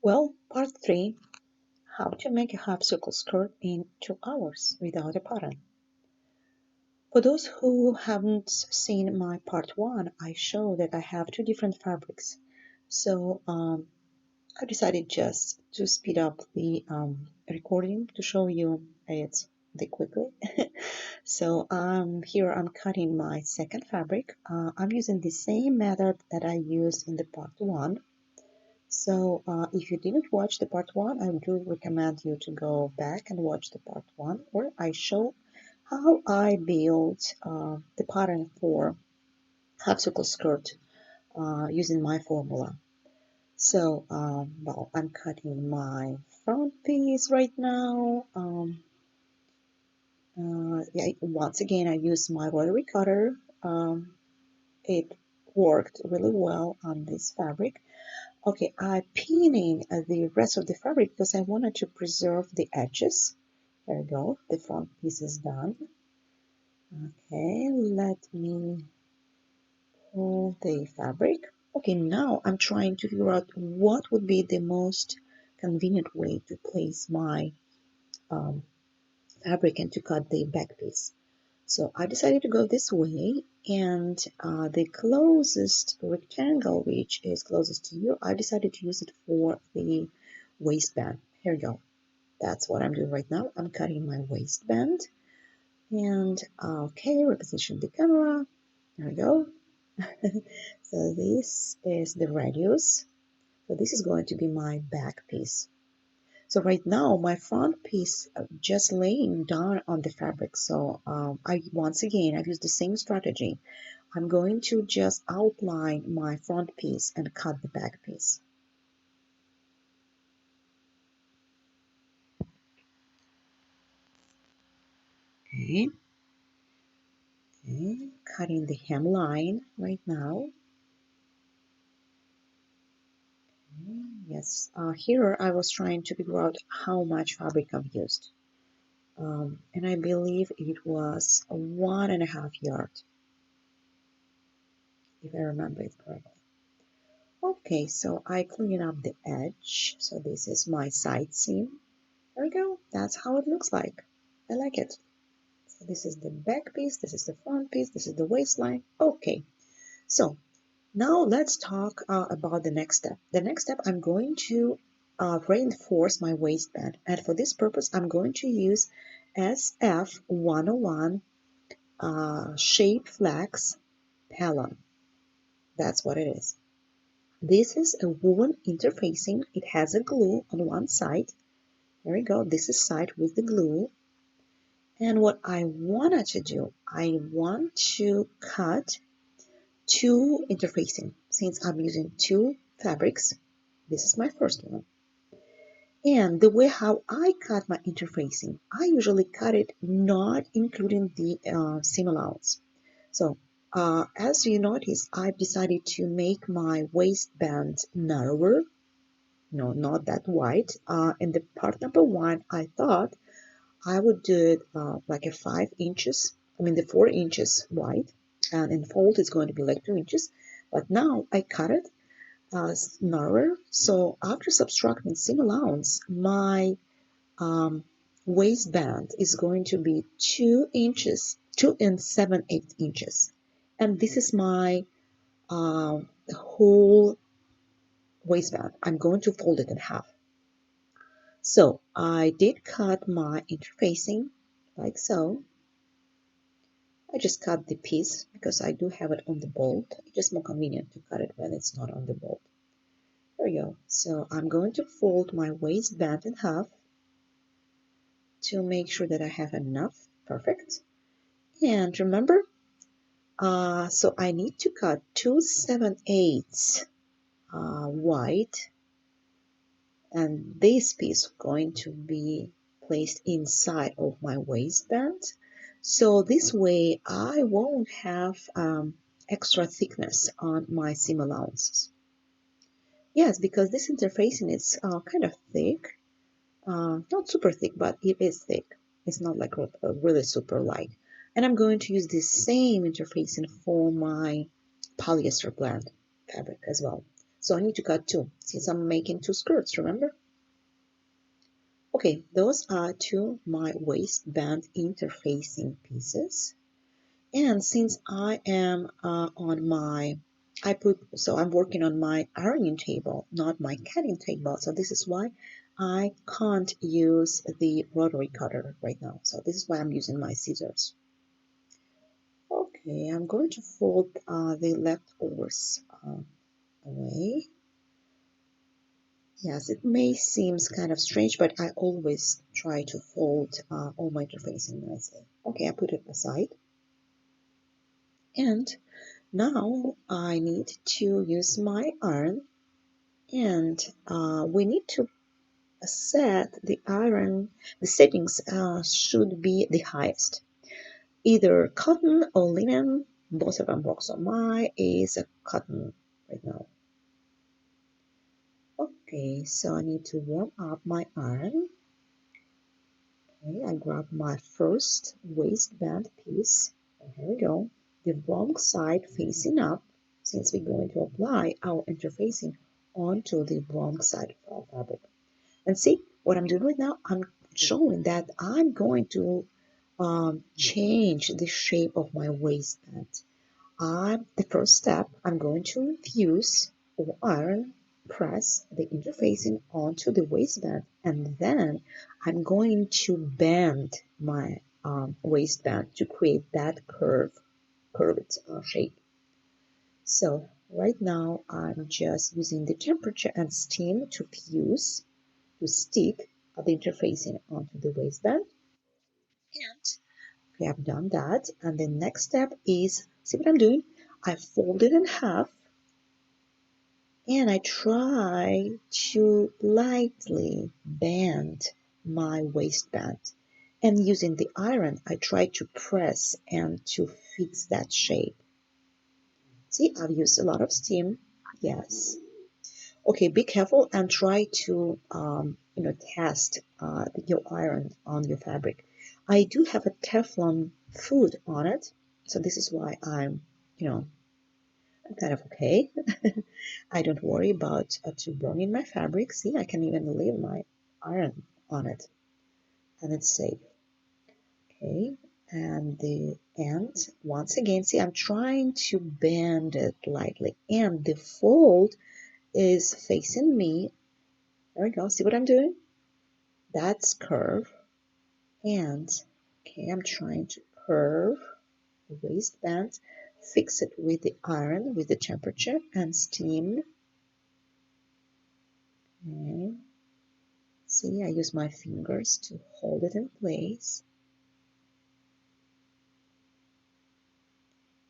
Well, part 3, how to make a half circle skirt in 2 hours without a pattern. For those who haven't seen my part 1, I show that I have 2 different fabrics. So I decided just to speed up the recording to show you it the quickly. So here I'm cutting my second fabric. I'm using the same method that I used in the part 1. So if you didn't watch the part 1, I do recommend you to go back and watch the part 1 where I show how I built the pattern for half circle skirt using my formula. So well, I'm cutting my front piece right now. Yeah, once again, I used my rotary cutter. It worked really well on this fabric. Okay, I'm pinning the rest of the fabric because I wanted to preserve the edges. There we go, the front piece is done. Okay, let me pull the fabric. Okay, now I'm trying to figure out what would be the most convenient way to place my um, fabric and to cut the back piece. So I decided to go this way, and the closest rectangle, which is closest to you, I decided to use it for the waistband. Here you go. That's what I'm doing right now. I'm cutting my waistband, and okay, reposition the camera. There we go. So this is the radius. So this is going to be my back piece. So right now my front piece just laying down on the fabric. So once again I've used the same strategy. I'm going to just outline my front piece and cut the back piece. Okay, cutting the hemline right now. Yes, here I was trying to figure out how much fabric I've used. And I believe it was 1.5 yards, if I remember it correctly. Okay, so I clean up the edge. So this is my side seam. There we go. That's how it looks like. I like it. So this is the back piece, this is the front piece, this is the waistline. Okay, so now let's talk about the next step. The next step, I'm going to reinforce my waistband. And for this purpose, I'm going to use SF101 Shape Flex Pellon. That's what it is. This is a woven interfacing. It has a glue on one side. There we go. This is side with the glue. And what I wanted to do, I want to cut 2 interfacing. Since I'm using 2 fabrics, this is my first one. And the way how I cut my interfacing, I usually cut it not including the seam allowance. So as you notice, I've decided to make my waistband narrower. No, not that wide. In the part number 1, I thought I would do it like a 5 inches. I mean the 4 inches wide, and in fold it's going to be like 2 inches. But now I cut it narrower. So after subtracting seam allowance, my um, waistband is going to be 2 inches, 2 and 7/8 inches. And this is my whole waistband. I'm going to fold it in half. So I did cut my interfacing like so. I just cut the piece because I do have it on the bolt. It's just more convenient to cut it when it's not on the bolt. There we go. So I'm going to fold my waistband in half to make sure that I have enough. Perfect. And remember, so I need to cut 2 7/8 wide, and this piece is going to be placed inside of my waistband. So this way I won't have extra thickness on my seam allowances. Yes, because this interfacing is kind of thick. Not super thick, but it is thick. It's not like really super light. And I'm going to use the same interfacing for my polyester blend fabric as well. So I need to cut two since I'm making two skirts, remember? Okay, those are two my waistband interfacing pieces. And since I am on my, I'm working on my ironing table, not my cutting table. So this is why I can't use the rotary cutter right now. So this is why I'm using my scissors. Okay, I'm going to fold the leftovers away. Yes, it may seem kind of strange, but I always try to fold all my interfacing nicely. Okay, I put it aside. And now I need to use my iron, and we need to set the iron, the settings should be the highest, either cotton or linen, both of them work. So mine is a cotton right now. Okay, so I need to warm up my iron. Okay, I grab my first waistband piece. And here we go. The wrong side facing up, since we're going to apply our interfacing onto the wrong side of our fabric. And see what I'm doing right now? I'm showing that I'm going to change the shape of my waistband. The first step, I'm going to fuse or iron press the interfacing onto the waistband, and then I'm going to bend my waistband to create that curved shape. So right now I'm just using the temperature and steam to fuse, to stick the interfacing onto the waistband. And we have done that. And the next step is, see what I'm doing? I fold it in half and I try to lightly bend my waistband. And using the iron, I try to press and to fix that shape. See, I've used a lot of steam. Yes. Okay, be careful and try to, test your iron on your fabric. I do have a Teflon food on it, so this is why I'm kind of okay. I don't worry about to burning my fabric. See, I can even leave my iron on it, and it's safe. Okay, and the end, once again, see, I'm trying to bend it lightly, and the fold is facing me. There we go. See what I'm doing? That's curve. And okay, I'm trying to curve the waistband, fix it with the iron, with the temperature and steam. Okay. See, I use my fingers to hold it in place.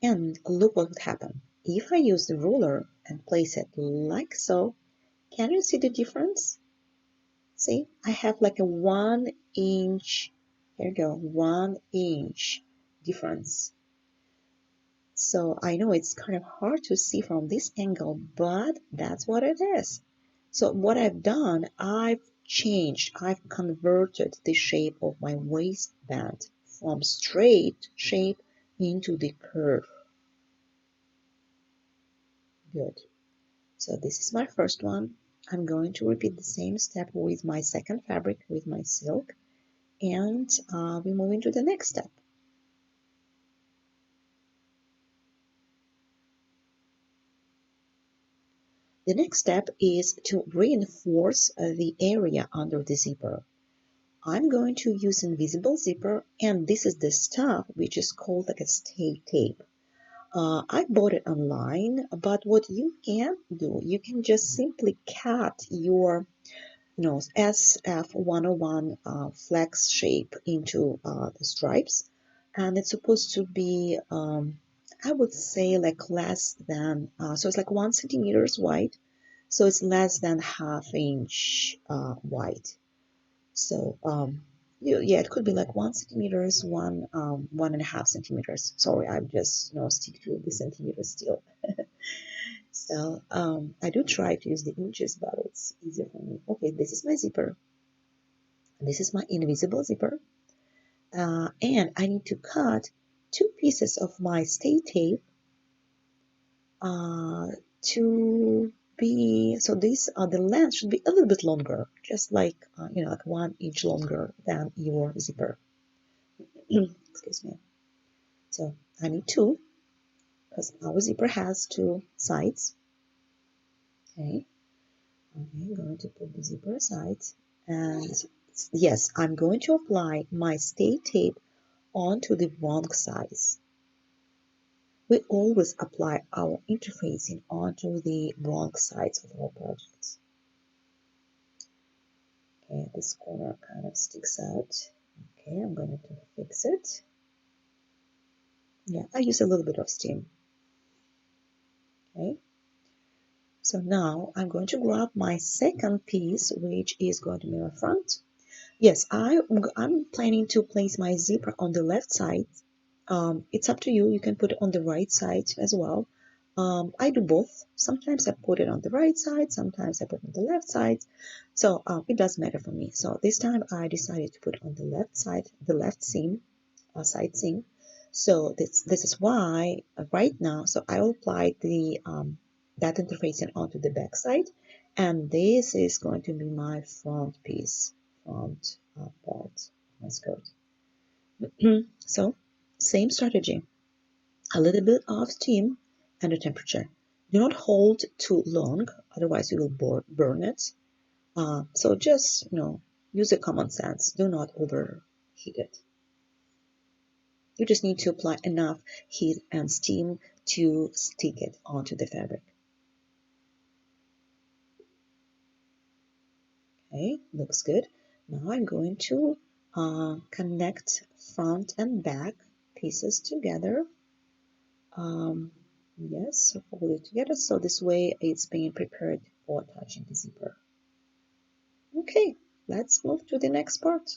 And look what would happen. If I use the ruler and place it like so, can you see the difference? See, I have like a 1 inch, here we go, 1 inch difference. So I know it's kind of hard to see from this angle, but that's what it is. So what I've done, I've converted the shape of my waistband from straight shape into the curve. Good. So this is my first one. I'm going to repeat the same step with my second fabric, with my silk, and we move into the next step. The next step is to reinforce the area under the zipper. I'm going to use invisible zipper, and this is the stuff which is called like a stay tape. I bought it online, but what you can do, you can just simply cut your SF101 flex shape into the stripes, and it's supposed to be, I would say, like less than, so it's like 1 centimeters wide, so it's less than half-inch wide. So yeah, it could be like 1 centimeters, 1.5 centimeters. Sorry, I'm just stick to the centimeters still. So I do try to use the inches, but it's easier for me. Okay, this is my zipper. This is my invisible zipper. And I need to cut two pieces of my stay tape to be, so this, the length should be a little bit longer, just like, like 1 inch longer than your zipper. Excuse me. So I need two, because our zipper has two sides. Okay. I'm going to put the zipper aside, and yes, I'm going to apply my stay tape onto the wrong size. We always apply our interfacing onto the wrong sides of our projects. Okay, this corner kind of sticks out. Okay, I'm going to fix it. Yeah, I use a little bit of steam. Okay, so now I'm going to grab my second piece, which is going to be my front. Yes, I'm planning to place my zipper on the left side. It's up to you. You can put it on the right side as well. I do both. Sometimes I put it on the right side, sometimes I put it on the left side. So it does matter for me. So this time I decided to put it on the left side, the left seam, side seam. So this is why right now, so I will apply the that interfacing onto the back side, and this is going to be my front piece, front part of my skirt. So same strategy, a little bit of steam and the temperature. Do not hold too long, otherwise you will burn it. So just, use your common sense. Do not overheat it. You just need to apply enough heat and steam to stick it onto the fabric. Okay, looks good. Now I'm going to connect front and back pieces together. Yes, hold it together so this way it's being prepared for attaching the zipper. Okay, let's move to the next part.